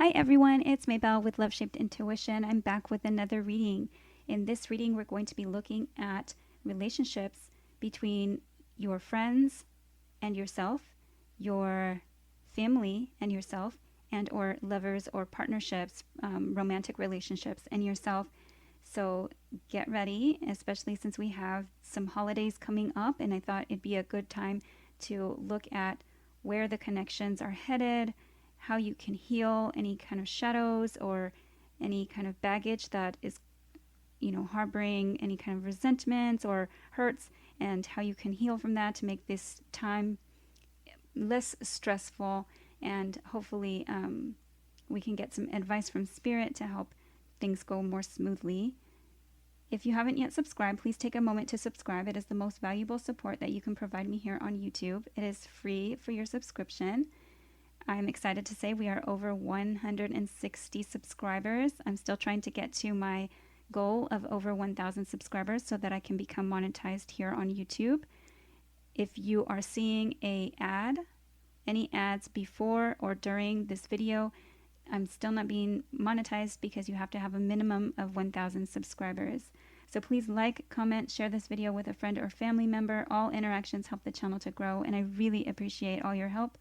Hi everyone, it's Maybelle with Love Shaped Intuition. I'm back with another reading. In this reading, we're going to be looking at relationships between your friends and yourself, your family and yourself, and or lovers or partnerships, romantic relationships and yourself. So get ready, especially since we have some holidays coming up, and I thought it'd be a good time to look at where the connections are headed, how you can heal any kind of shadows or any kind of baggage that is, harboring any kind of resentments or hurts, and how you can heal from that to make this time less stressful. And hopefully, we can get some advice from Spirit to help things go more smoothly. If you haven't yet subscribed, please take a moment to subscribe. It is the most valuable support that you can provide me here on YouTube. It is free for your subscription. I'm excited to say we are over 160 subscribers. I'm still trying to get to my goal of over 1,000 subscribers so that I can become monetized here on YouTube. If you are seeing any ads before or during this video, I'm still not being monetized because you have to have a minimum of 1,000 subscribers. So please like, comment, share this video with a friend or family member. All interactions help the channel to grow, and I really appreciate all your help.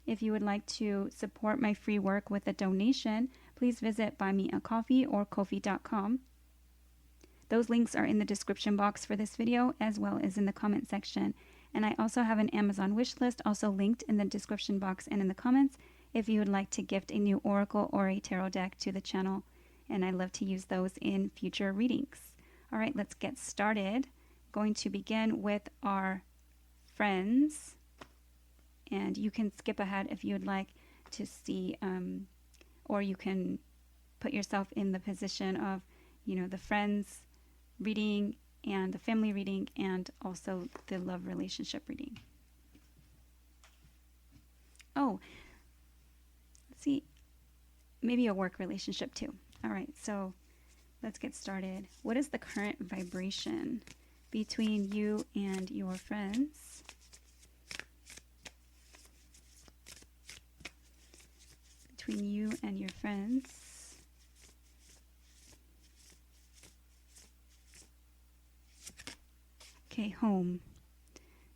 If you would like to support my free work with a donation, please visit Buy Me a Coffee or Ko-fi.com. Those links are in the description box for this video as well as in the comment section. And I also have an Amazon wish list also linked in the description box and in the comments if you would like to gift a new oracle or a tarot deck to the channel. And I love to use those in future readings. All right, let's get started. Going to begin with our friends. And you can skip ahead if you would like to see, or you can put yourself in the position of, the friends reading and the family reading and also the love relationship reading. Oh, let's see, maybe a work relationship too. All right, so let's get started. What is the current vibration between you and your friends? Between you and your friends. Okay, home.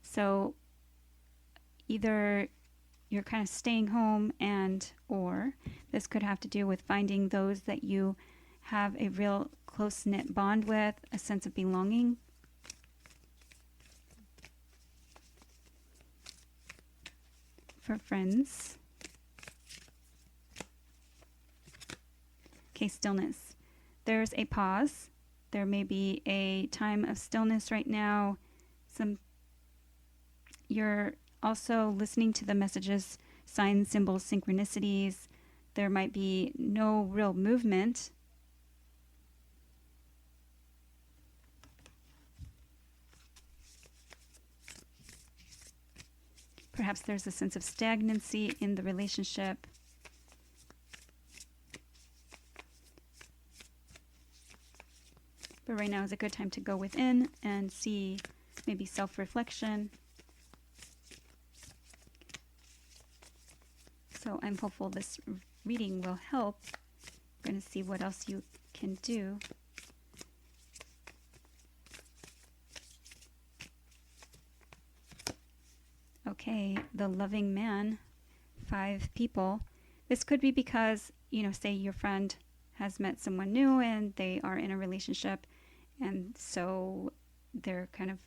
So either you're kind of staying home or this could have to do with finding those that you have a real close-knit bond with, a sense of belonging. For friends. Okay, stillness. There's a pause. There may be a time of stillness right now. You're also listening to the messages, signs, symbols, synchronicities. There might be no real movement. Perhaps there's a sense of stagnancy in the relationship. But right now is a good time to go within and see maybe self-reflection. So I'm hopeful this reading will help. I'm going to see what else you can do. Okay, the loving man, 5 people. This could be because, say your friend has met someone new and they are in a relationship, and so they're kind of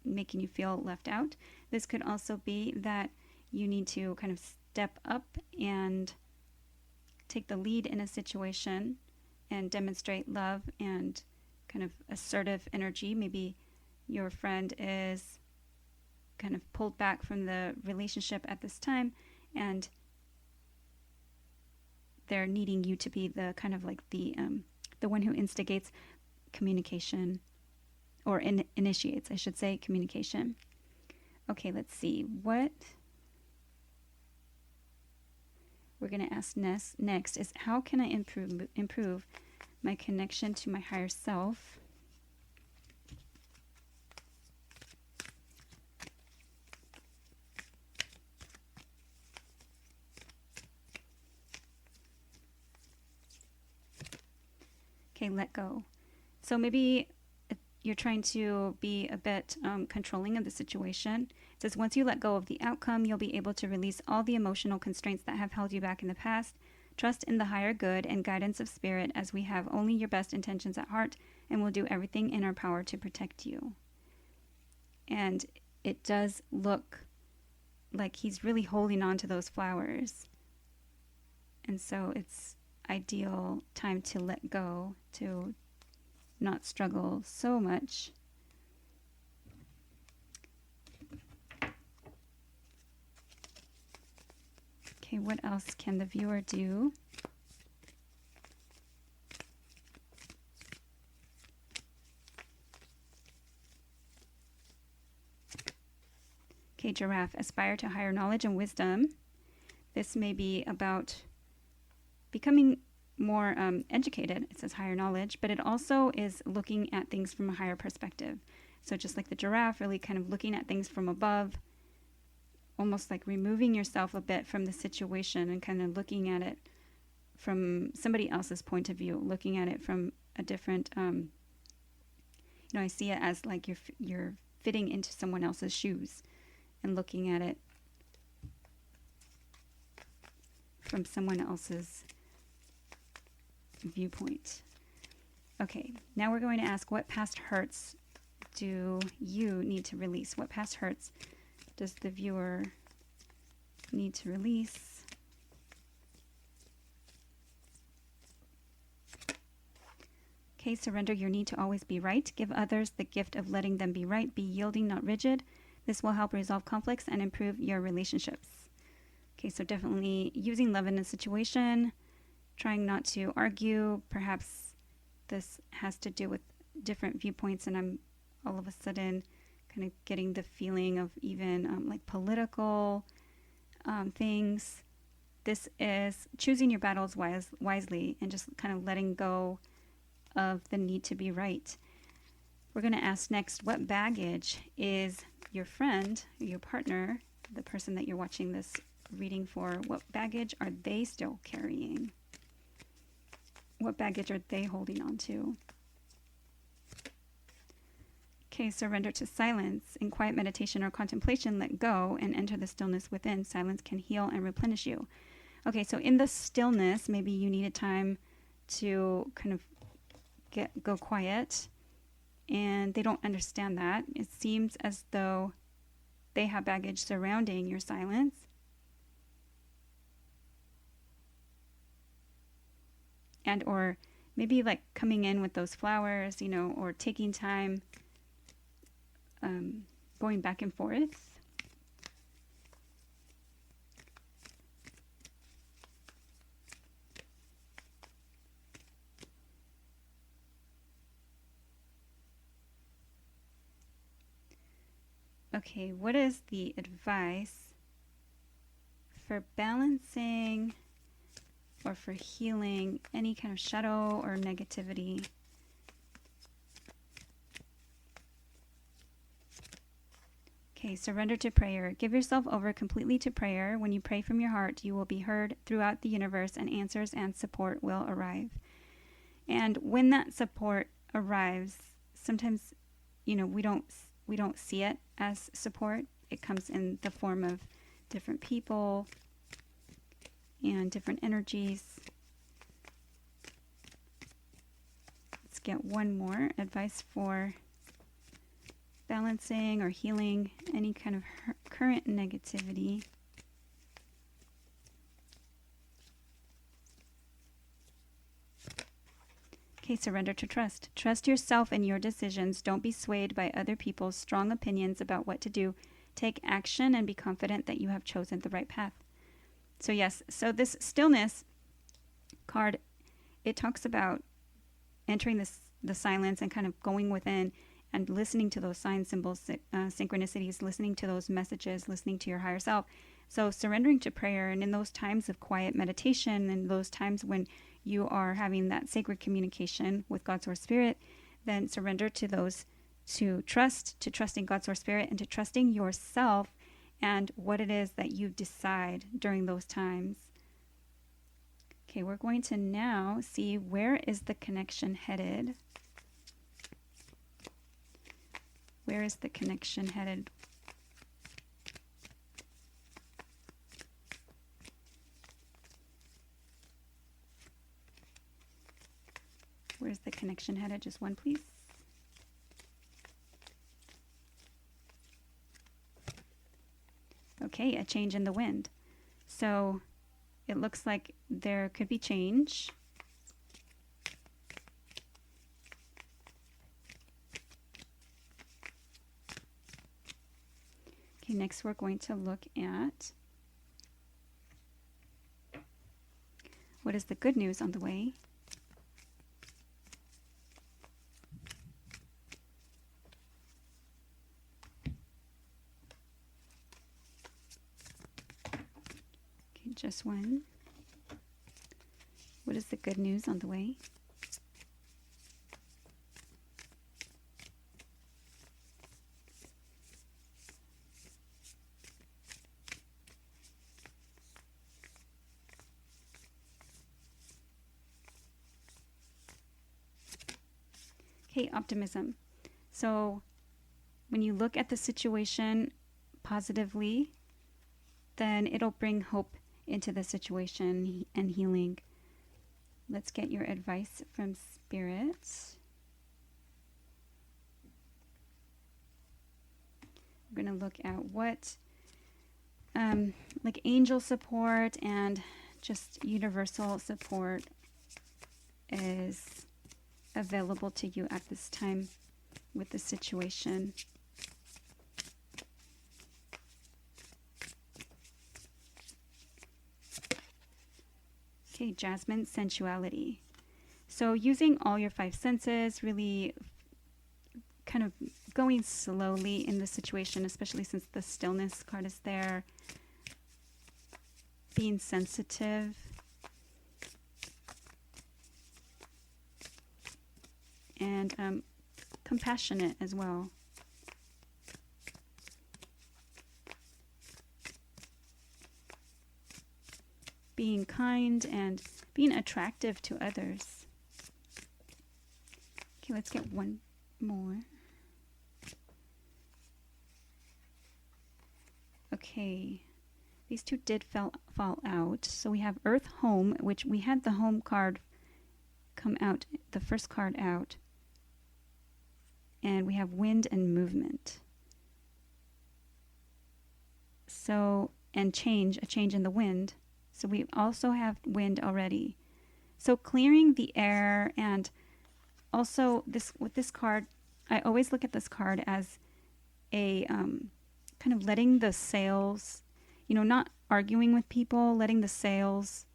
making you feel left out. This could also be that you need to kind of step up and take the lead in a situation and demonstrate love and kind of assertive energy. Maybe your friend is kind of pulled back from the relationship at this time and they're needing you to be the kind of like the one who instigates communication, or initiates, I should say, communication. Okay, let's see. What we're going to ask next is, how can I improve my connection to my higher self? Okay, let go. So maybe you're trying to be a bit controlling of the situation. It says, once you let go of the outcome, you'll be able to release all the emotional constraints that have held you back in the past. Trust in the higher good and guidance of spirit, as we have only your best intentions at heart and will do everything in our power to protect you. And it does look like he's really holding on to those flowers. And so it's ideal time to let go, to not struggle so much. Okay, what else can the viewer do? Okay, giraffe, aspire to higher knowledge and wisdom. This may be about becoming more educated. It says higher knowledge, but it also is looking at things from a higher perspective. So just like the giraffe, really kind of looking at things from above, almost like removing yourself a bit from the situation and kind of looking at it from somebody else's point of view, looking at it from a different, I see it as like you're fitting into someone else's shoes and looking at it from someone else's viewpoint. Okay, now we're going to ask, what past hurts do you need to release? What past hurts does the viewer need to release? Okay, surrender your need to always be right. Give others the gift of letting them be right. Be yielding, not rigid. This will help resolve conflicts and improve your relationships. Okay, so definitely using love in a situation, trying not to argue. Perhaps this has to do with different viewpoints, and I'm all of a sudden kind of getting the feeling of even like political things. This is choosing your battles wisely and just kind of letting go of the need to be right. We're going to ask next, what baggage is your friend, your partner, the person that you're watching this reading for, what baggage are they still carrying? What baggage are they holding on to? Okay, surrender to silence. In quiet meditation or contemplation, let go and enter the stillness within. Silence can heal and replenish you. Okay, so in the stillness, maybe you need a time to kind of go quiet, and they don't understand that. It seems as though they have baggage surrounding your silence. And or maybe like coming in with those flowers, or taking time, going back and forth. Okay, what is the advice for balancing or for healing any kind of shadow or negativity? Okay, surrender to prayer. Give yourself over completely to prayer. When you pray from your heart, you will be heard throughout the universe, and answers and support will arrive. And when that support arrives, sometimes, we don't see it as support. It comes in the form of different people and different energies. Let's get one more advice for balancing or healing any kind of current negativity. Okay, surrender to trust. Trust yourself and your decisions. Don't be swayed by other people's strong opinions about what to do. Take action and be confident that you have chosen the right path. So yes, so this stillness card, it talks about entering the silence and kind of going within and listening to those signs, symbols, synchronicities, listening to those messages, listening to your higher self. So surrendering to prayer, and in those times of quiet meditation and those times when you are having that sacred communication with God's Source Spirit, then surrender to those, to trusting God's Source Spirit, and to trusting yourself and what it is that you decide during those times. Okay, Okay, we're going to now see where is the connection headed. Where is the connection headed? Where's the connection headed? Just one, please. Okay, a change in the wind. So it looks like there could be change. Okay, next we're going to look at what is the good news on the way. Okay, just one. What is the good news on the way? Okay, optimism. So when you look at the situation positively, then it'll bring hope into the situation and healing. Let's get your advice from Spirit. We're going to look at what like angel support and just universal support is available to you at this time with the situation. Okay, Jasmine, sensuality. So using all your 5 senses, really kind of going slowly in the situation, especially since the stillness card is there. Being sensitive. And compassionate as well. Being kind and being attractive to others. Okay, let's get one more. Okay, these two did fall out. So we have Earth Home, which we had the home card come out, the first card out. And we have wind and movement. So, and change, a change in the wind. So we also have wind already. So clearing the air, and also this with this card, I always look at this card as a kind of letting the sails, not arguing with people, letting the sails,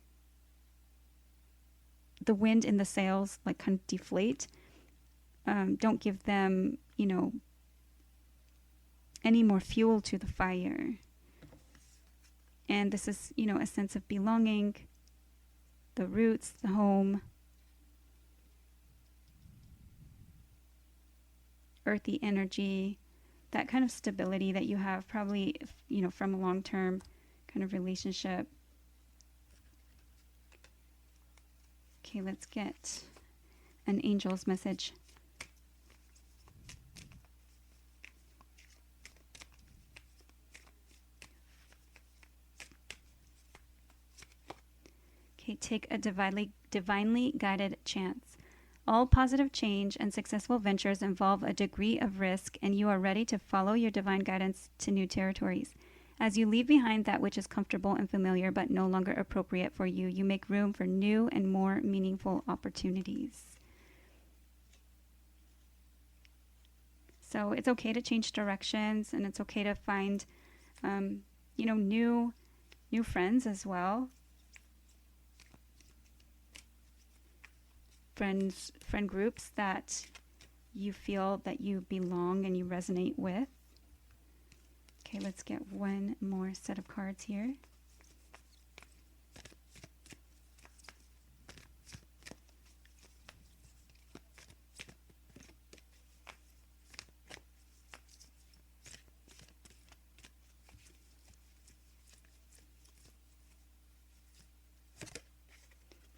the wind in the sails, like kind of deflate. Don't give them, any more fuel to the fire. And this is, a sense of belonging, the roots, the home, earthy energy, that kind of stability that you have probably, from a long-term kind of relationship. Okay, let's get an angel's message. Okay, take a divinely guided chance. All positive change and successful ventures involve a degree of risk, and you are ready to follow your divine guidance to new territories. As you leave behind that which is comfortable and familiar but no longer appropriate for you, you make room for new and more meaningful opportunities. So it's okay to change directions, and it's okay to find, new friends as well. Friend groups that you feel that you belong and you resonate with. Okay, let's get one more set of cards here.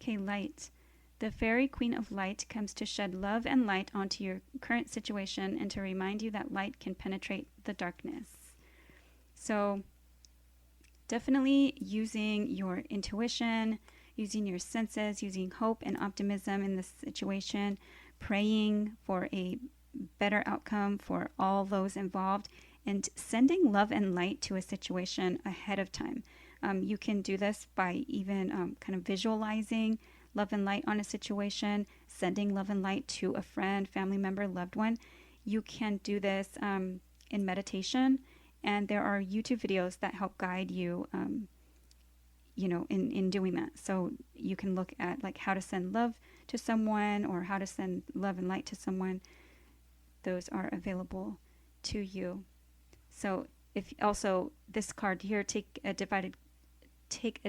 Okay, light. The fairy queen of light comes to shed love and light onto your current situation and to remind you that light can penetrate the darkness. So definitely using your intuition, using your senses, using hope and optimism in this situation, praying for a better outcome for all those involved, and sending love and light to a situation ahead of time. You can do this by even kind of visualizing love and light on a situation, sending love and light to a friend, family member, loved one. You can do this in meditation, and there are YouTube videos that help guide you, in doing that. So you can look at like how to send love to someone or how to send love and light to someone. Those are available to you. So if also this card here, take a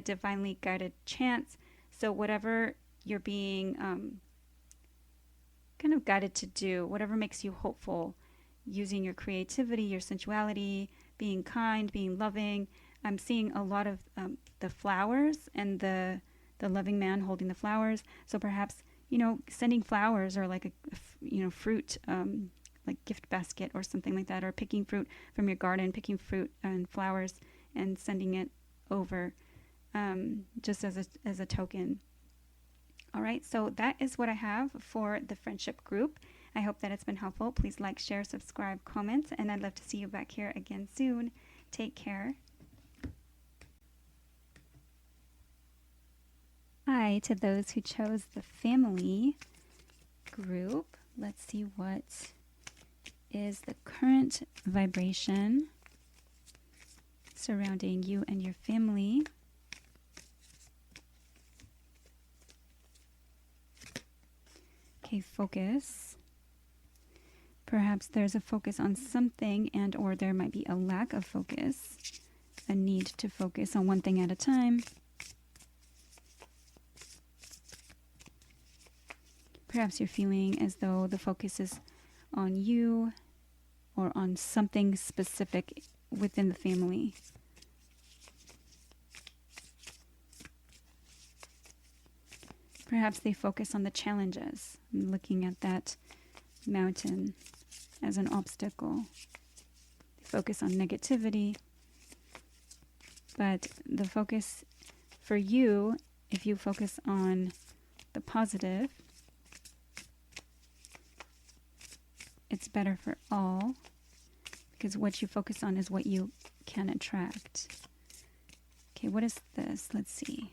divinely guided chance. So whatever you're being kind of guided to do, whatever makes you hopeful, using your creativity, your sensuality, being kind, being loving. I'm seeing a lot of the flowers and the loving man holding the flowers. So perhaps, sending flowers or like a fruit, like gift basket or something like that, or picking fruit from your garden, picking fruit and flowers and sending it over just as a token. All right, so that is what I have for the friendship group. I hope that it's been helpful. Please like, share, subscribe, comment, and I'd love to see you back here again soon. Take care. Hi to those who chose the family group. Let's see what is the current vibration surrounding you and your family. Okay, focus. Perhaps there's a focus on something and or there might be a lack of focus, a need to focus on one thing at a time. Perhaps you're feeling as though the focus is on you or on something specific within the family. Perhaps they focus on the challenges, looking at that mountain as an obstacle. They focus on negativity. But the focus for you, if you focus on the positive, it's better for all, because what you focus on is what you can attract. Okay, what is this? Let's see.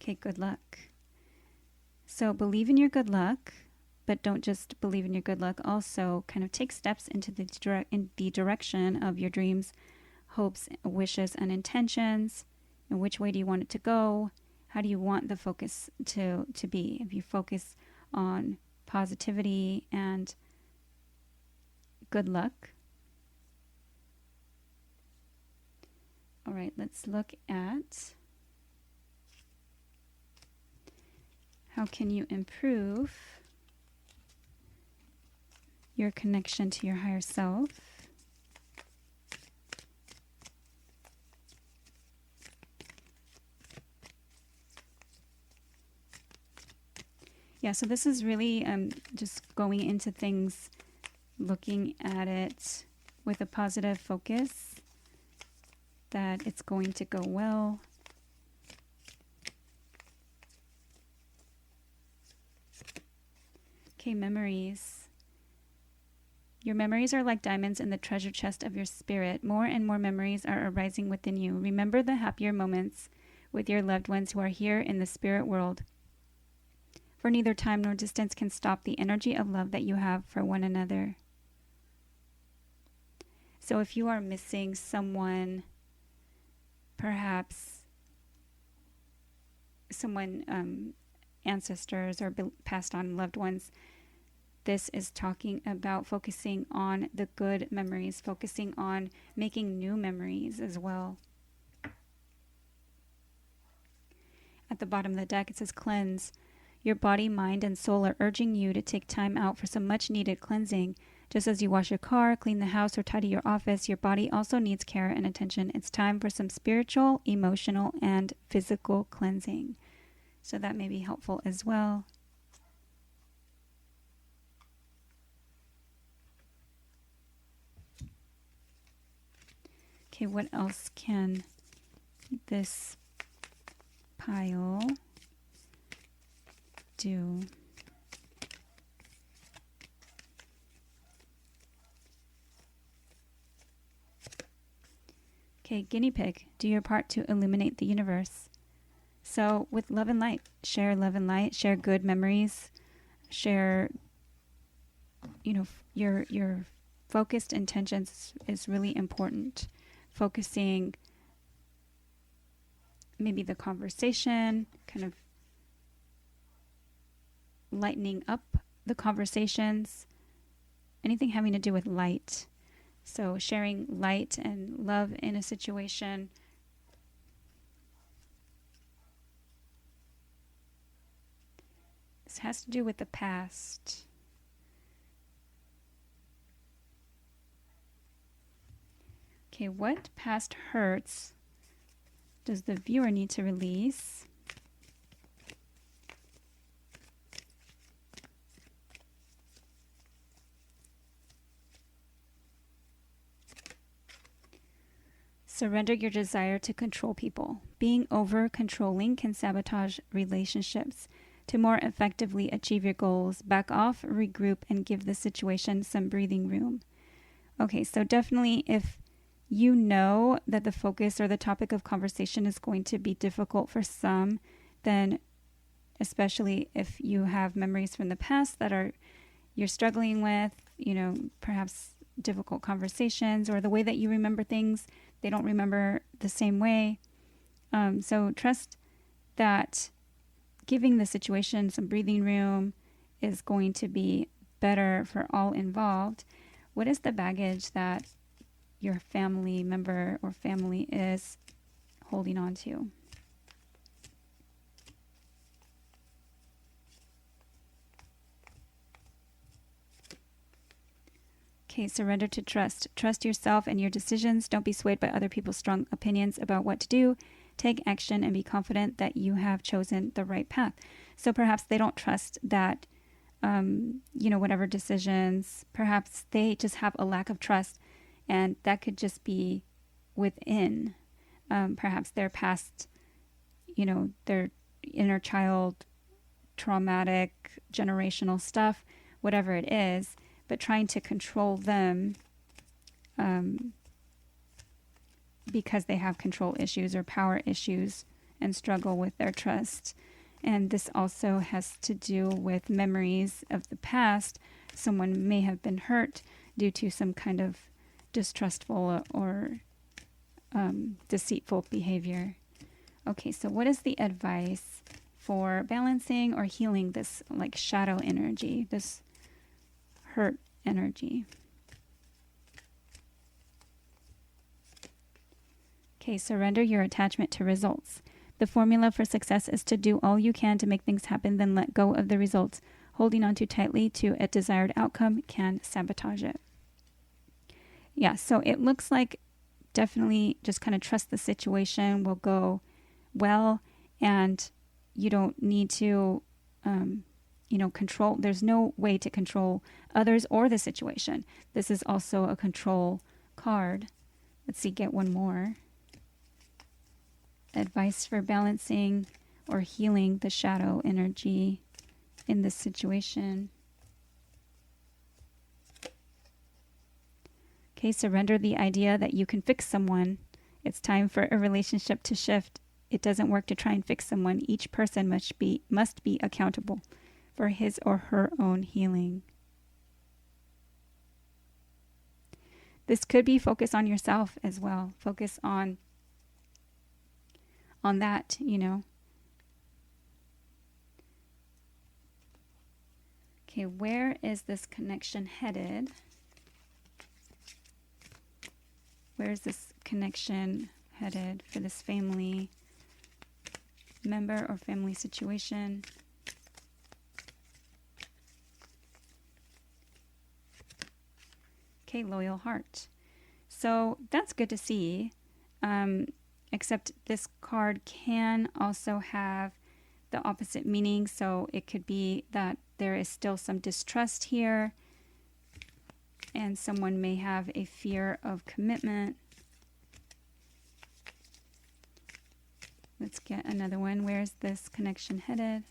Okay, good luck. So believe in your good luck, but don't just believe in your good luck. Also kind of take steps into in the direction of your dreams, hopes, wishes, and intentions. And which way do you want it to go? How do you want the focus to be? If you focus on positivity and good luck. All right, let's look at how can you improve your connection to your higher self. Yeah, so this is really just going into things, looking at it with a positive focus, that it's going to go well. Okay, memories. Your memories are like diamonds in the treasure chest of your spirit. More and more memories are arising within you. Remember the happier moments with your loved ones who are here in the spirit world. For neither time nor distance can stop the energy of love that you have for one another. So if you are missing someone, perhaps someone, ancestors or passed on loved ones, this is talking about focusing on the good memories, focusing on making new memories as well. At the bottom of the deck, it says cleanse. Your body, mind, and soul are urging you to take time out for some much-needed cleansing. Just as you wash your car, clean the house, or tidy your office, your body also needs care and attention. It's time for some spiritual, emotional, and physical cleansing. So that may be helpful as well. Okay, what else can this pile do? Okay, guinea pig, do your part to illuminate the universe. So with love and light, share love and light, share good memories, share, your focused intentions is really important. Focusing maybe the conversation, kind of lightening up the conversations, anything having to do with light. So sharing light and love in a situation. This has to do with the past. Okay, what past hurts does the viewer need to release? Surrender your desire to control people. Being over-controlling can sabotage relationships. To more effectively achieve your goals, back off, regroup, and give the situation some breathing room. Okay, so definitely if you know that the focus or the topic of conversation is going to be difficult for some, then especially if you have memories from the past that you're struggling with, perhaps difficult conversations or the way that you remember things, they don't remember the same way. So trust that giving the situation some breathing room is going to be better for all involved. What is the baggage that your family member or family is holding on to? Okay, surrender to trust. Trust yourself and your decisions. Don't be swayed by other people's strong opinions about what to do. Take action and be confident that you have chosen the right path. So perhaps they don't trust that, whatever decisions, perhaps they just have a lack of trust, and that could just be within, perhaps their past, their inner child, traumatic, generational stuff, whatever it is, but trying to control them because they have control issues or power issues and struggle with their trust. And this also has to do with memories of the past. Someone may have been hurt due to some kind of distrustful or deceitful behavior. Okay, so what is the advice for balancing or healing this shadow energy, this hurt energy? Okay, surrender your attachment to results. The formula for success is to do all you can to make things happen, then let go of the results. Holding on too tightly to a desired outcome can sabotage it. Yeah, so it looks like definitely just kind of trust the situation will go well, and you don't need to, control. There's no way to control others or the situation. This is also a control card. Let's see, get one more. Advice for balancing or healing the shadow energy in this situation. Okay, surrender the idea that you can fix someone. It's time for a relationship to shift. It doesn't work to try and fix someone. Each person must be accountable for his or her own healing. This could be focus on yourself as well. Focus on that, Okay, where is this connection headed? Where is this connection headed for this family member or family situation? Okay, loyal heart. So that's good to see. Except this card can also have the opposite meaning. So it could be that there is still some distrust here, and someone may have a fear of commitment. Let's get another one. Where's this connection headed?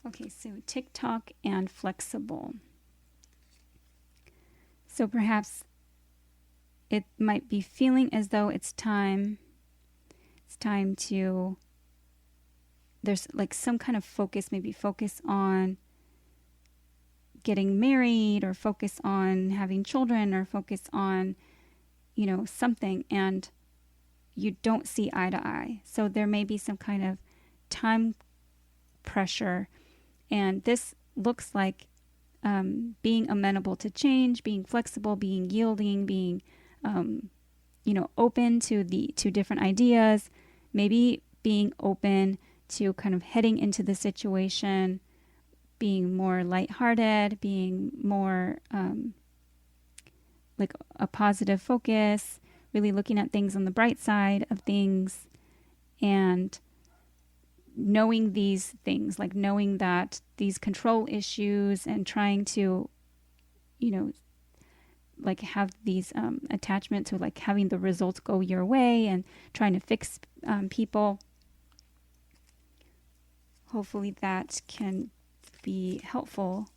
Okay, so TikTok and flexible. So perhaps it might be feeling as though it's time to, there's like some kind of focus, maybe focus on getting married, or focus on having children, or focus on, you know, something, and you don't see eye to eye. So there may be some kind of time pressure. And this looks like being amenable to change, being flexible, being yielding, being, open to different ideas, maybe being open to kind of heading into the situation, being more lighthearted, being more like a positive focus, really looking at things on the bright side of things, and knowing these things, like knowing that these control issues, and trying to, like have these attachment to like having the results go your way and trying to fix people. Hopefully that can be helpful.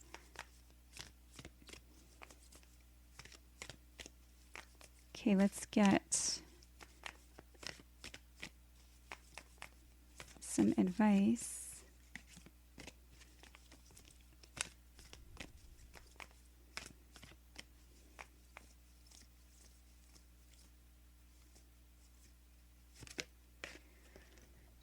Okay, let's get some advice.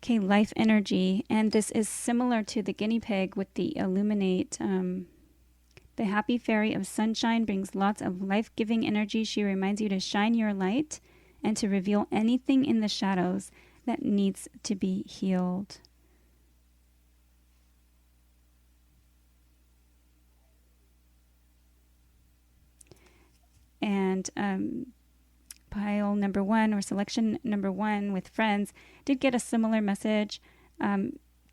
Okay, life energy. And this is similar to the guinea pig with the illuminate. The happy fairy of sunshine brings lots of life-giving energy. She reminds you to shine your light and to reveal anything in the shadows that needs to be healed. And pile number 1, or selection number 1 with friends, did get a similar message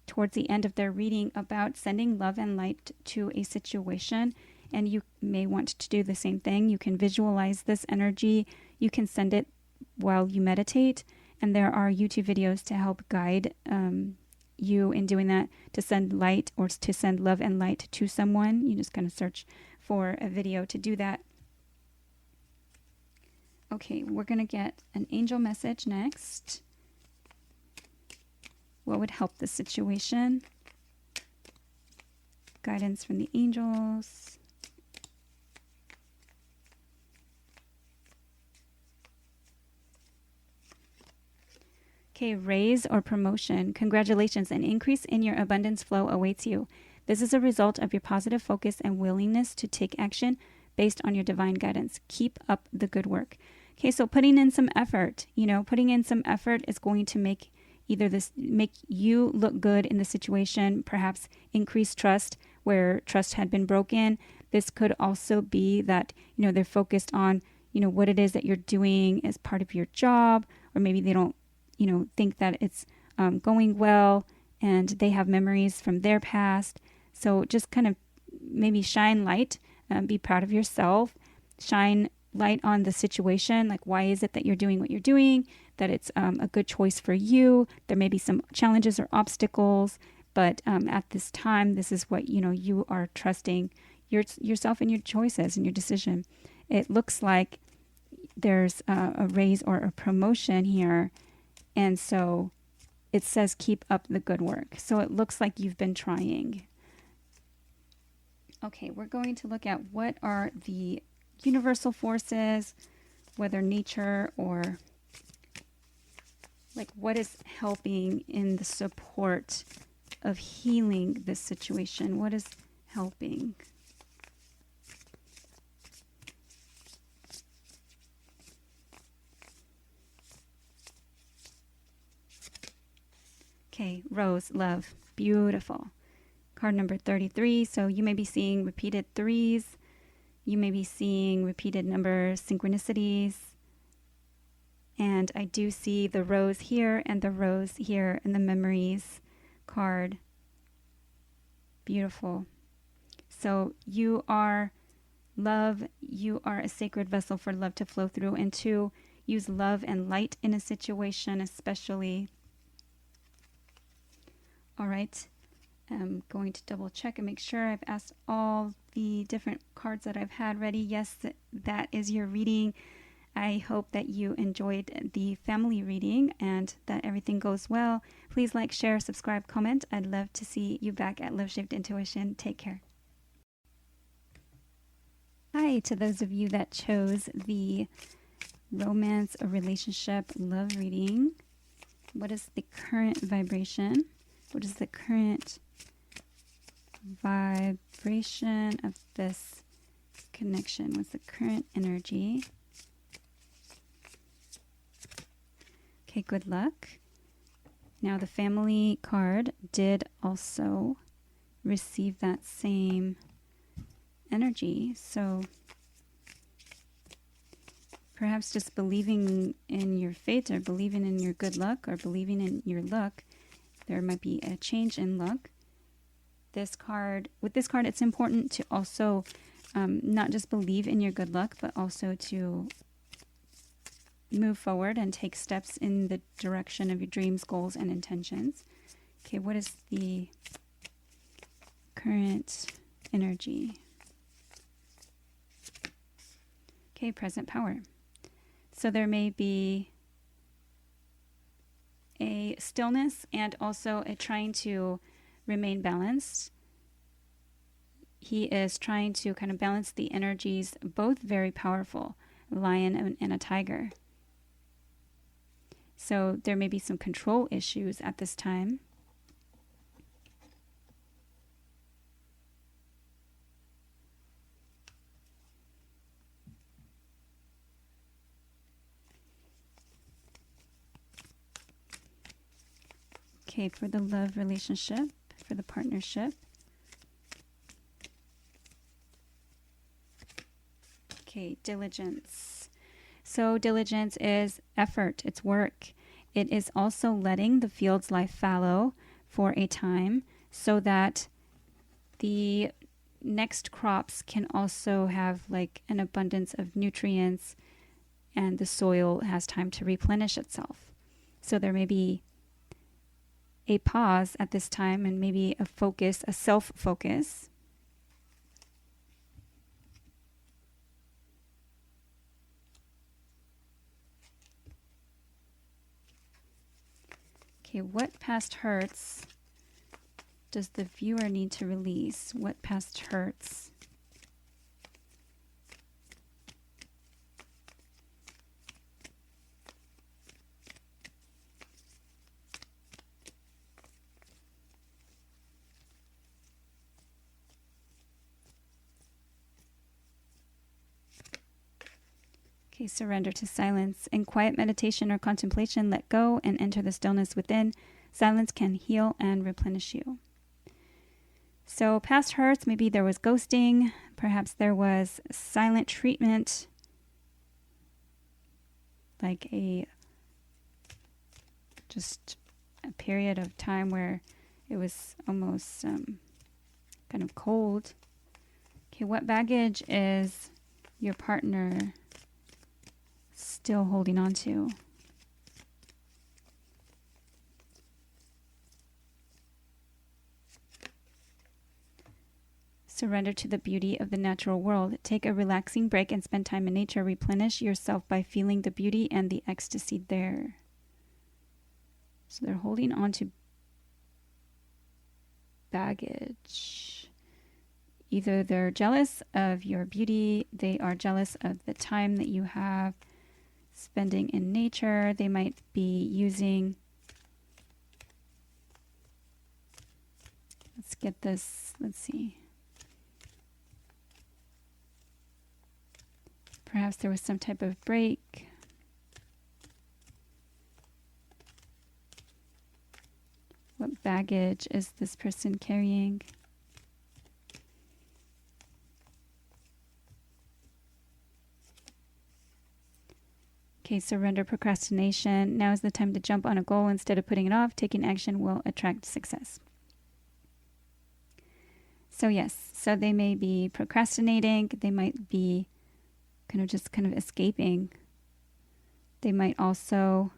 towards the end of their reading about sending love and light to a situation. And you may want to do the same thing. You can visualize this energy. You can send it while you meditate. And there are YouTube videos to help guide you in doing that, to send light or to send love and light to someone. You just kind of search for a video to do that. Okay, we're going to get an angel message next. What would help the situation? Guidance from the angels. Okay, raise or promotion. Congratulations, an increase in your abundance flow awaits you. This is a result of your positive focus and willingness to take action based on your divine guidance. Keep up the good work. Okay, so putting in some effort, putting in some effort is going to make make you look good in the situation, perhaps increase trust where trust had been broken. This could also be that, they're focused on, what it is that you're doing as part of your job, or maybe they don't, think that it's going well, and they have memories from their past. So just kind of maybe shine light, be proud of yourself, shine light on the situation. Like, why is it that you're doing what you're doing? That it's a good choice for you. There may be some challenges or obstacles, but at this time, this is what, you are trusting yourself and your choices and your decision. It looks like there's a raise or a promotion here. And so it says, keep up the good work. So it looks like you've been trying. Okay, we're going to look at what are the universal forces, whether nature or like what is helping in the support of healing this situation. What is helping? Okay, Rose, love. Beautiful. Card number 33. So you may be seeing repeated threes. You may be seeing repeated numbers, synchronicities. And I do see the rose here and the rose here in the memories card. Beautiful. So you are love. You are a sacred vessel for love to flow through, and to use love and light in a situation especially. All right. I'm going to double check and make sure I've asked all the different cards that I've had ready. Yes, that is your reading. I hope that you enjoyed the family reading and that everything goes well. Please like, share, subscribe, comment. I'd love to see you back at Love Shaped Intuition. Take care. Hi to those of you that chose the romance or relationship love reading. What is the current vibration? What is the current vibration of this connection? What's the current energy? Okay, good luck. Now the family card did also receive that same energy. So perhaps just believing in your fate or believing in your good luck or believing in your luck, there might be a change in luck. With this card, it's important to also not just believe in your good luck, but also to move forward and take steps in the direction of your dreams, goals, and intentions. Okay, what is the current energy? Okay, present power. So there may be a stillness and also a trying to remain balanced. He is trying to kind of balance the energies, both very powerful, a lion and a tiger. So there may be some control issues at this time. Okay, for the love relationship, for the partnership. Okay, diligence. So diligence is effort, it's work. It is also letting the fields lie fallow for a time so that the next crops can also have like an abundance of nutrients and the soil has time to replenish itself. So there may be a pause at this time and maybe a focus, a self-focus. Okay, what past hurts does the viewer need to release? What past hurts? Okay, surrender to silence. In quiet meditation or contemplation, let go and enter the stillness within. Silence can heal and replenish you. So past hurts, maybe there was ghosting, perhaps there was silent treatment, like just a period of time where it was almost kind of cold. Okay, what baggage is your partner still holding on to? Surrender to the beauty of the natural world. Take a relaxing break and spend time in nature. Replenish yourself by feeling the beauty and the ecstasy there. So they're holding on to baggage. Either they're jealous of your beauty, they are jealous of the time that you have spending in nature. They might be using, let's get this, let's see. Perhaps there was some type of break. What baggage is this person carrying? Okay, surrender procrastination. Now is the time to jump on a goal instead of putting it off. Taking action will attract success. So yes, so they may be procrastinating. They might be kind of escaping. They might also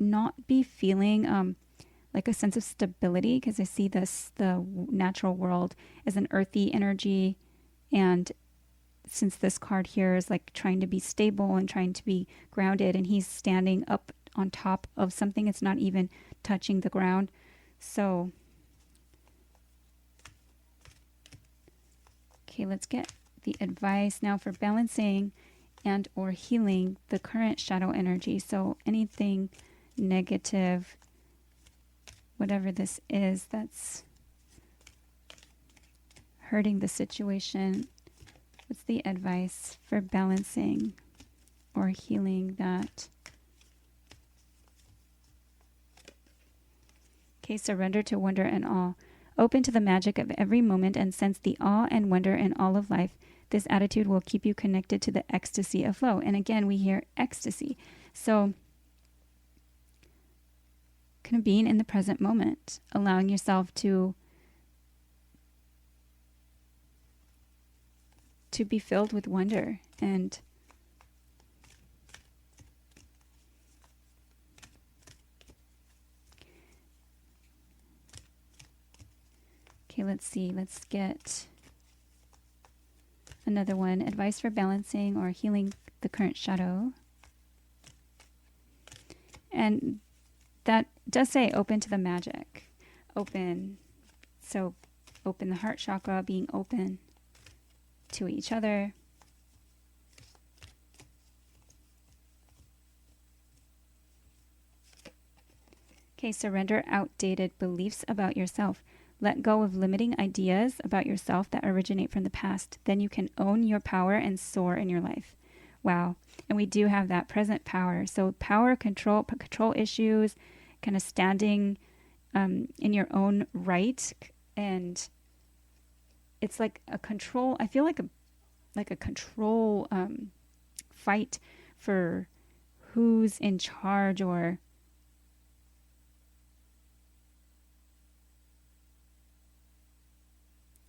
not be feeling like a sense of stability, because I see the natural world as an earthy energy, and since this card here is like trying to be stable and trying to be grounded, and he's standing up on top of something, it's not even touching the ground. So okay, let's get the advice now for balancing and or healing the current shadow energy. So anything negative, whatever this is that's hurting the situation, what's the advice for balancing or healing that? Okay, surrender to wonder and awe. Open to the magic of every moment and sense the awe and wonder in all of life. This attitude will keep you connected to the ecstasy of flow. And again, we hear ecstasy. So kind of being in the present moment, allowing yourself to be filled with wonder. And okay, let's see. Let's get another one. Advice for balancing or healing the current shadow. And that does say open to the magic. Open. So open the heart chakra, being open to each other. Okay, surrender outdated beliefs about yourself. Let go of limiting ideas about yourself that originate from the past. Then you can own your power and soar in your life. Wow. And we do have that present power. So power, control issues, kind of standing in your own right. And it's like a control, I feel like a control fight for who's in charge, or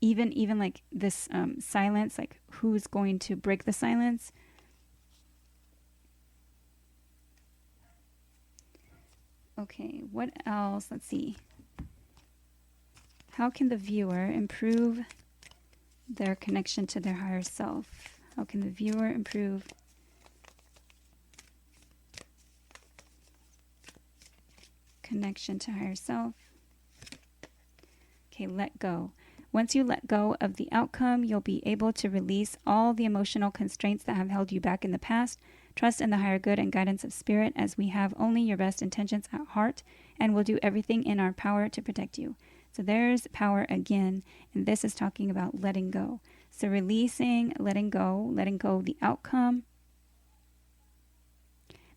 even like this silence, like who's going to break the silence. Okay, what else? Let's see. How can the viewer improve their connection to their higher self? How can the viewer improve connection to higher self? Okay, let go. Once you let go of the outcome, you'll be able to release all the emotional constraints that have held you back in the past. Trust in the higher good and guidance of spirit, as we have only your best intentions at heart and will do everything in our power to protect you. So there's power again, and this is talking about letting go. So releasing, letting go the outcome.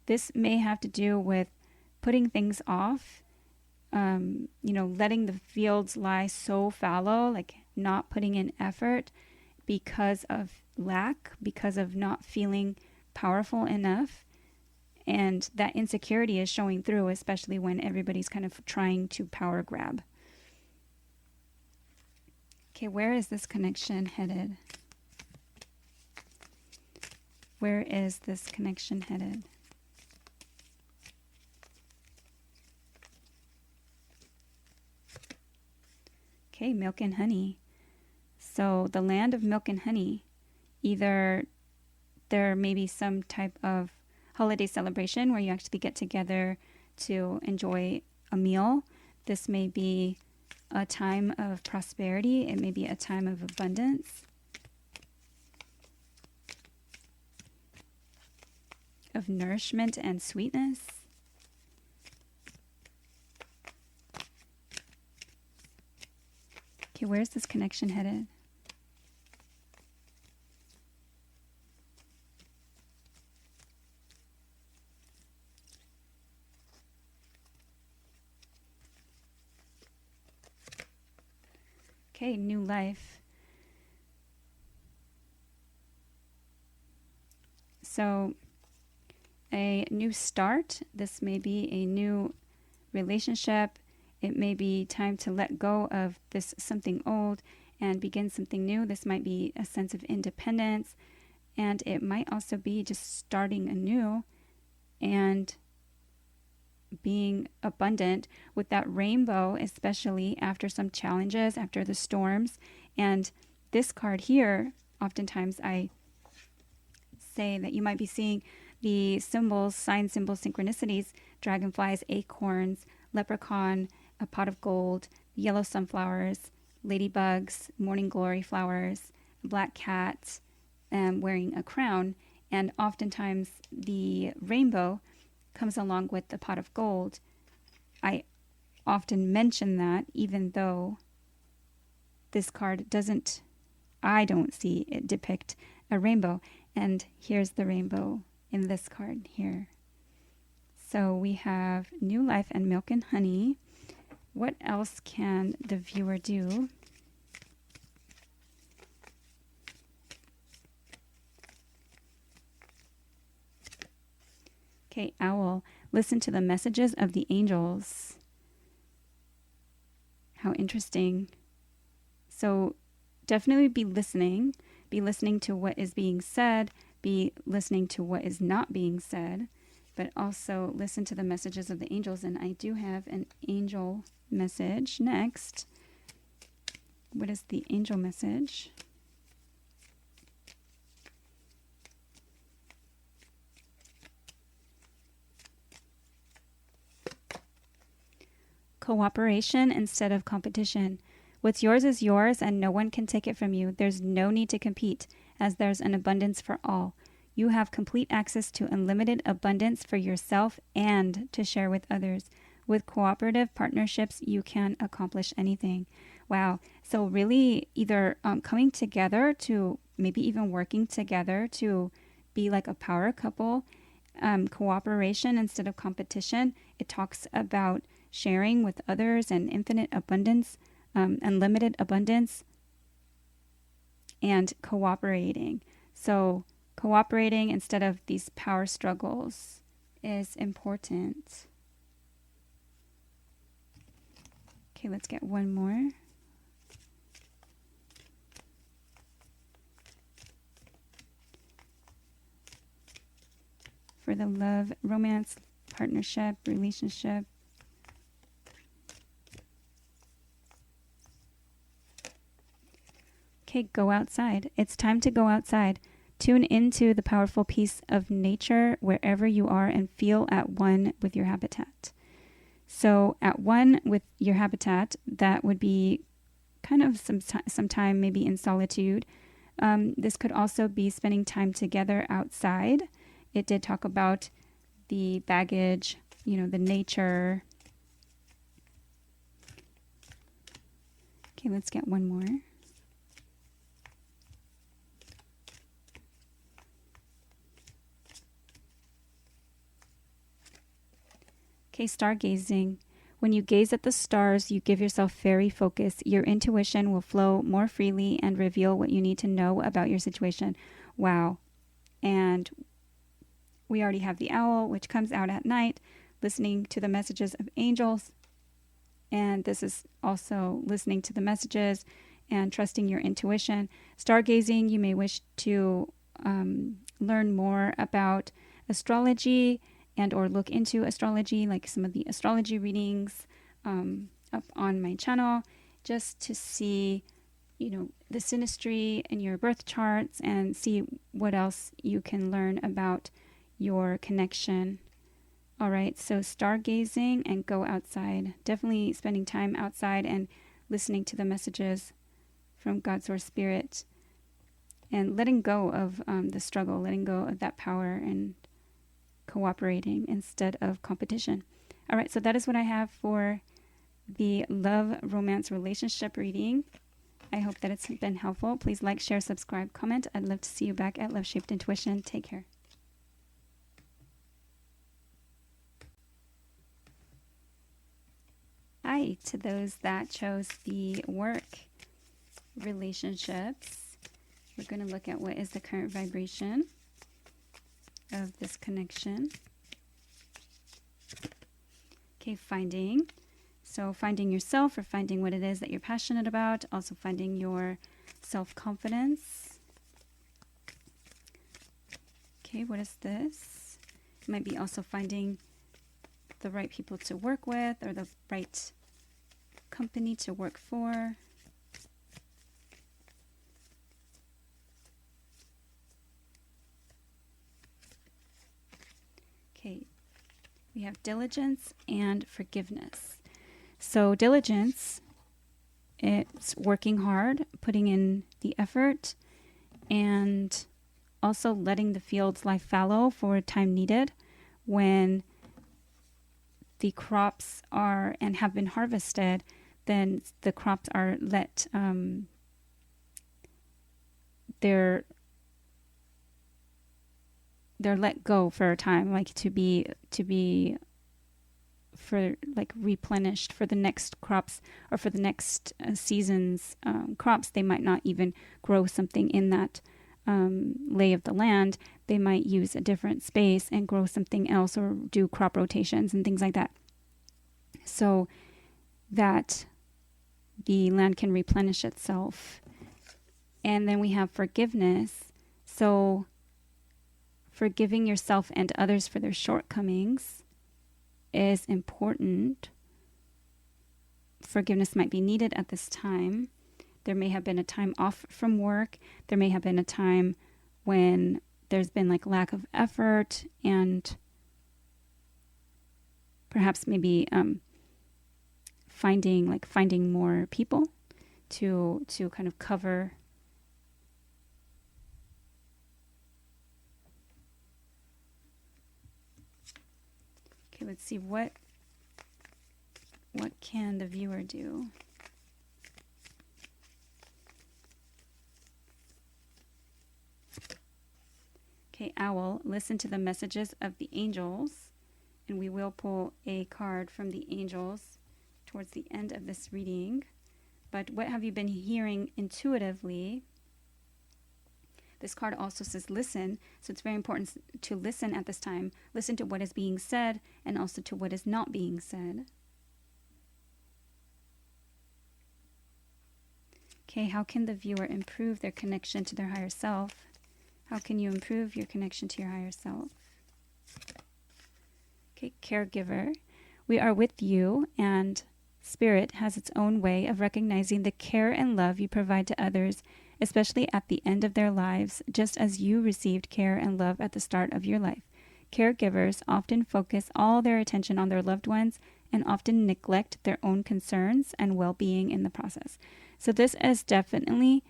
This may have to do with putting things off, letting the fields lie so fallow, like not putting in effort because of lack, because of not feeling powerful enough. And that insecurity is showing through, especially when everybody's kind of trying to power grab. Okay, where is this connection headed? Where is this connection headed? Okay, milk and honey. So the land of milk and honey, either there may be some type of holiday celebration where you actually get together to enjoy a meal. This may be a time of prosperity. It may be a time of abundance, of nourishment and sweetness. Okay, where's this connection headed? Okay, new life. So a new start. This may be a new relationship. It may be time to let go of this something old and begin something new. This might be a sense of independence, and it might also be just starting anew and being abundant with that rainbow, especially after some challenges, after the storms. And this card here, oftentimes I say that you might be seeing the symbols, sign symbols, synchronicities, dragonflies, acorns, leprechaun, a pot of gold, yellow sunflowers, ladybugs, morning glory flowers, black cat, wearing a crown. And oftentimes the rainbow comes along with the pot of gold. I often mention that even though this card I don't see it depict a rainbow. And here's the rainbow in this card here. So we have new life and milk and honey. What else can the viewer do? Okay, owl. Listen to the messages of the angels. How interesting. So definitely be listening. Be listening to what is being said. Be listening to what is not being said. But also listen to the messages of the angels. And I do have an angel message next. What is the angel message? Cooperation instead of competition. What's yours is yours and no one can take it from you. There's no need to compete as there's an abundance for all. You have complete access to unlimited abundance for yourself and to share with others. With cooperative partnerships, you can accomplish anything. Wow. So really either coming together to maybe even working together to be like a power couple, cooperation instead of competition. It talks about sharing with others and infinite abundance, unlimited abundance, and cooperating. So cooperating instead of these power struggles is important. Okay, let's get one more. For the love, romance, partnership, relationship. Okay, go outside. It's time to go outside. Tune into the powerful peace of nature wherever you are and feel at one with your habitat. So at one with your habitat, that would be kind of some time maybe in solitude. This could also be spending time together outside. It did talk about the baggage, the nature. Okay, let's get one more. Okay, stargazing. When you gaze at the stars, you give yourself fairy focus. Your intuition will flow more freely and reveal what you need to know about your situation. Wow. And we already have the owl, which comes out at night, listening to the messages of angels. And this is also listening to the messages and trusting your intuition. Stargazing, you may wish to learn more about astrology and or look into astrology, like some of the astrology readings up on my channel, just to see, the synastry in your birth charts and see what else you can learn about your connection. All right, so stargazing and go outside. Definitely spending time outside and listening to the messages from God's Source Spirit and letting go of the struggle, letting go of that power and cooperating instead of competition. All right, so that is what I have for the love, romance, relationship reading. I hope that it's been helpful. Please like, share, subscribe, comment. I'd love to see you back at Love Shaped Intuition. Take care. Hi to those that chose the work relationships. We're going to look at what is the current vibration of this connection. Okay, finding. So finding yourself, or finding what it is that you're passionate about. Also finding your self-confidence. Okay, what is this? It might be also finding the right people to work with, or the right company to work for. Okay, we have diligence and forgiveness. So diligence, it's working hard, putting in the effort, and also letting the fields lie fallow for time needed when the crops are and have been harvested. Then the crops are they're let go for a time, like to be for like replenished for the next crops, or for the next season's crops. They might not even grow something in that lay of the land. They might use a different space and grow something else, or do crop rotations and things like that, so that the land can replenish itself. And then we have forgiveness. So forgiving yourself and others for their shortcomings is important. Forgiveness might be needed at this time. There may have been a time off from work. There may have been a time when there's been like lack of effort, and perhaps maybe finding more people to kind of cover. Okay, let's see what can the viewer do. Okay, Owl, listen to the messages of the angels, and we will pull a card from the angels towards the end of this reading. But what have you been hearing intuitively? This card also says listen, so it's very important to listen at this time. Listen to what is being said, and also to what is not being said. Okay, how can the viewer improve their connection to their higher self? How can you improve your connection to your higher self? Okay, caregiver. We are with you, and Spirit has its own way of recognizing the care and love you provide to others, especially at the end of their lives, just as you received care and love at the start of your life. Caregivers often focus all their attention on their loved ones and often neglect their own concerns and well-being in the process. So this is definitely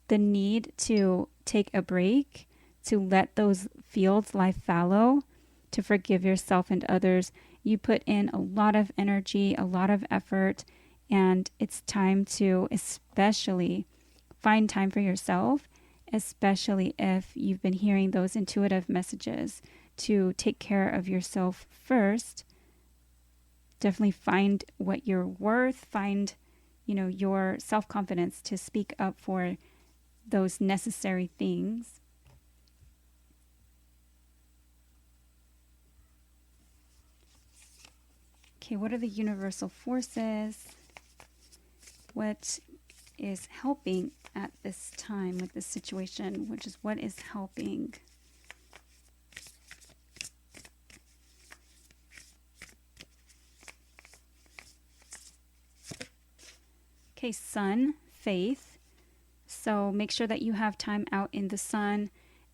the need to take a break, to let those fields lie fallow, to forgive yourself and others. You put in a lot of energy, a lot of effort, and it's time to especially find time for yourself, especially if you've been hearing those intuitive messages, to take care of yourself first. Definitely find what you're worth, find, your self-confidence to speak up for those necessary things. Okay, what are the universal forces? What is helping at this time with this situation, which is what is helping? Okay, sun, faith. So make sure that you have time out in the sun,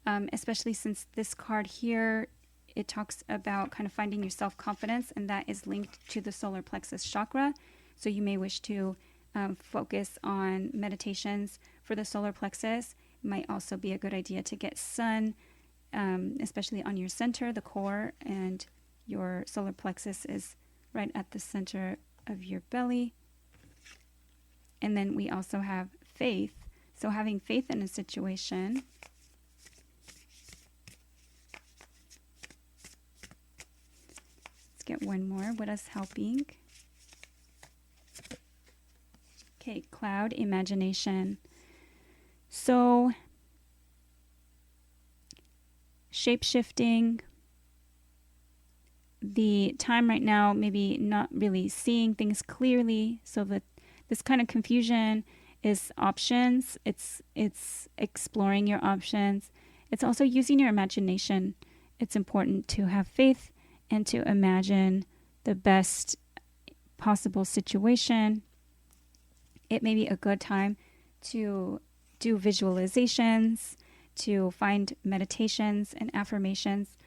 especially since this card here, it talks about kind of finding your self-confidence, and that is linked to the solar plexus chakra. So you may wish to focus on meditations for the solar plexus. It might also be a good idea to get sun, especially on your center, the core, and your solar plexus is right at the center of your belly. And then we also have faith. So having faith in a situation. Let's get one more. What is helping? Okay, cloud imagination. So, shape-shifting, the time right now, maybe not really seeing things clearly. So that this kind of confusion is options. It's exploring your options. It's also using your imagination. It's important to have faith and to imagine the best possible situation. It may be a good time to do visualizations, to find meditations and affirmations.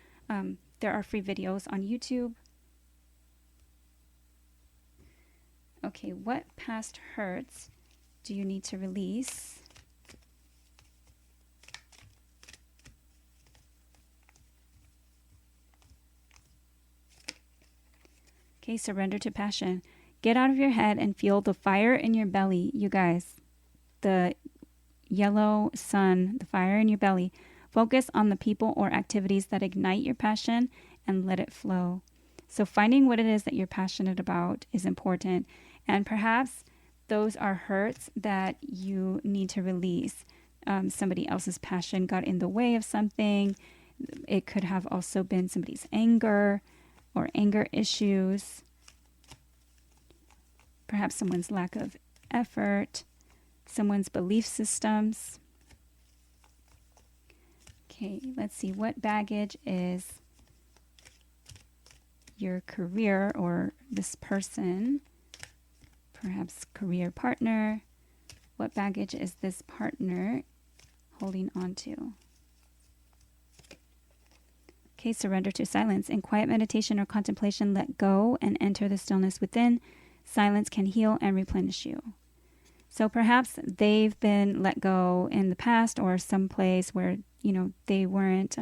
There are free videos on YouTube. Okay, what past hurts do you need to release? Okay, surrender to passion. Get out of your head and feel the fire in your belly, you guys. The yellow sun, the fire in your belly. Focus on the people or activities that ignite your passion and let it flow. So finding what it is that you're passionate about is important. And perhaps those are hurts that you need to release. Somebody else's passion got in the way of something. It could have also been somebody's anger or anger issues. Perhaps someone's lack of effort, someone's belief systems. Okay, let's see. What baggage is your career or this person? Perhaps career partner. What baggage is this partner holding on to? Okay, surrender to silence. In quiet meditation or contemplation, let go and enter the stillness within. Silence can heal and replenish you. So perhaps they've been let go in the past or someplace where, they weren't,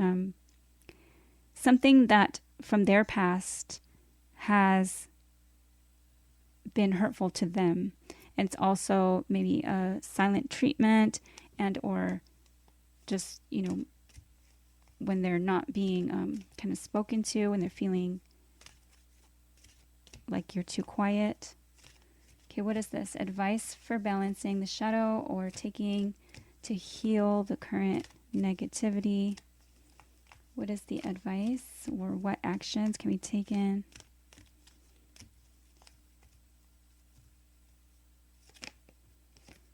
something that from their past has been hurtful to them. And it's also maybe a silent treatment and or just, when they're not being kind of spoken to, when they're feeling like you're too quiet. Okay, what is this? Advice for balancing the shadow or taking to heal the current negativity. What is the advice or what actions can be taken?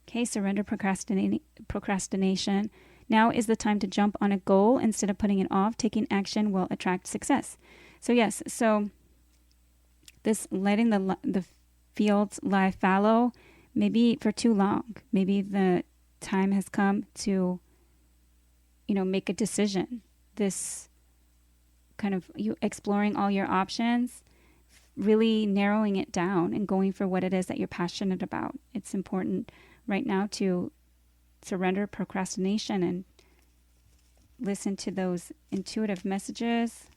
Okay, surrender procrastination. Now is the time to jump on a goal instead of putting it off. Taking action will attract success. So yes, so this letting the fields lie fallow, maybe for too long. Maybe the time has come to, make a decision. This kind of you exploring all your options, really narrowing it down and going for what it is that you're passionate about. It's important right now to surrender procrastination and listen to those intuitive messages.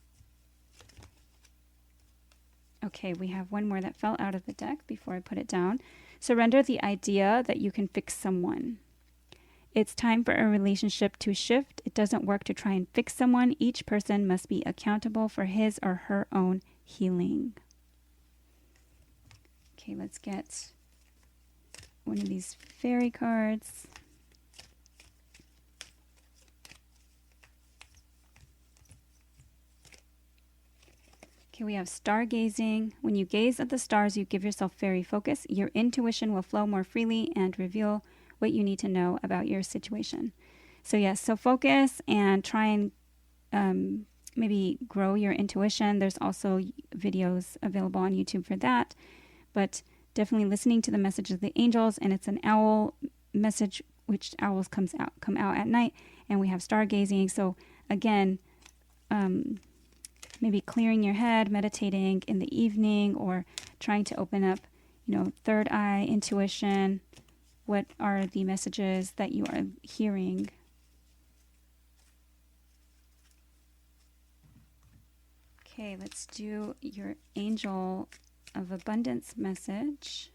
Okay, we have one more that fell out of the deck before I put it down. Surrender the idea that you can fix someone. It's time for a relationship to shift. It doesn't work to try and fix someone. Each person must be accountable for his or her own healing. Okay, let's get one of these fairy cards. Okay, we have stargazing. When you gaze at the stars, you give yourself fairy focus. Your intuition will flow more freely and reveal what you need to know about your situation. So yes, so focus and try and maybe grow your intuition. There's also videos available on YouTube for that. But definitely listening to the message of the angels, and it's an owl message, which owls come out at night, and we have stargazing. So again, maybe clearing your head, meditating in the evening, or trying to open up, third eye intuition. What are the messages that you are hearing? Okay, let's do your angel of abundance message.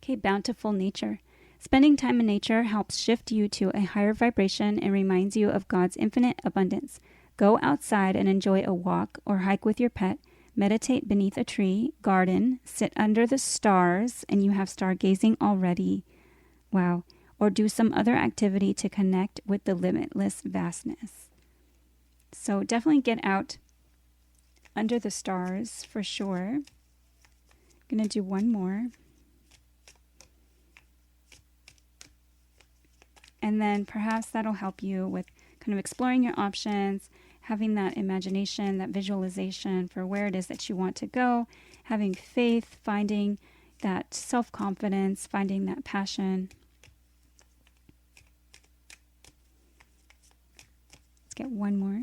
Okay, bountiful nature. Spending time in nature helps shift you to a higher vibration and reminds you of God's infinite abundance. Go outside and enjoy a walk or hike with your pet. Meditate beneath a tree, garden, sit under the stars, and you have stargazing already. Wow. Or do some other activity to connect with the limitless vastness. So definitely get out under the stars for sure. I'm going to do one more. And then perhaps that'll help you with kind of exploring your options, having that imagination, that visualization for where it is that you want to go, having faith, finding that self-confidence, finding that passion. Let's get one more.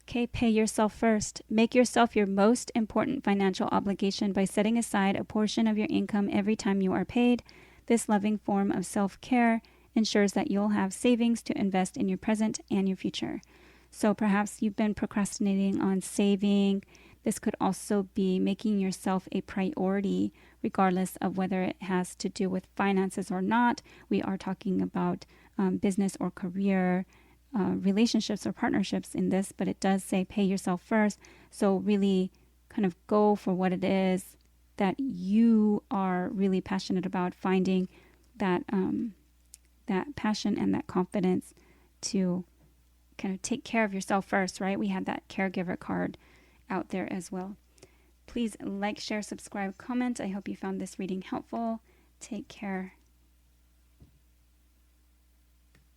Okay, pay yourself first. Make yourself your most important financial obligation by setting aside a portion of your income every time you are paid. This loving form of self-care ensures that you'll have savings to invest in your present and your future. So perhaps you've been procrastinating on saving. This could also be making yourself a priority, regardless of whether it has to do with finances or not. We are talking about business or career, relationships or partnerships in this, but it does say pay yourself first. So really kind of go for what it is that you are really passionate about, finding that that passion and that confidence to kind of take care of yourself first, right? We had that caregiver card out there as well. Please like, share, subscribe, comment. I hope you found this reading helpful. Take care.